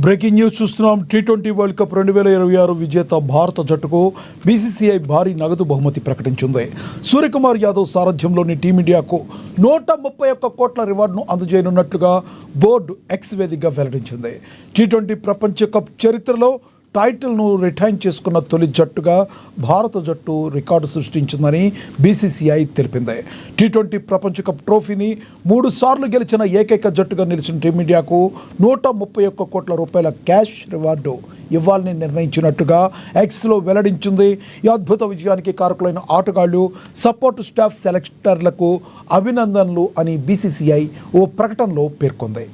Breaking news చూస్తున్నాం. T20 world cup 2026 విజేత భారత జట్టుకు బీసీసీఐ భారీ నగదు బహుమతి ప్రకటించింది. సూర్యకుమార్ యాదవ్ సారథ్యంలోని టీమిండియాకు 131 కోట్ల రివార్డును అందజేయనున్నట్లుగా బోర్డు ఎక్స్ వేదికగా వెల్లడించింది. టీ20 ప్రపంచ కప్ చరిత్రలో టైటిల్ను రిటైన్ చేసుకున్న తొలి జట్టుగా భారత జట్టు రికార్డు సృష్టించిందని బీసీసీఐ తెలిపింది. టీ20 ప్రపంచ కప్ ట్రోఫీని 3 సార్లు గెలిచిన ఏకైక జట్టుగా నిలిచిన టీమిండియాకు 131 కోట్ల రూపాయల క్యాష్ రివార్డు ఇవ్వాలని నిర్ణయించినట్టుగా ఎక్స్లో వెల్లడించింది. ఈ అద్భుత విజయానికి కారకులైన ఆటగాళ్లు, సపోర్ట్ స్టాఫ్, సెలెక్టర్లకు అభినందనలు అని బీసీసీఐ ఓ ప్రకటనలో పేర్కొంది.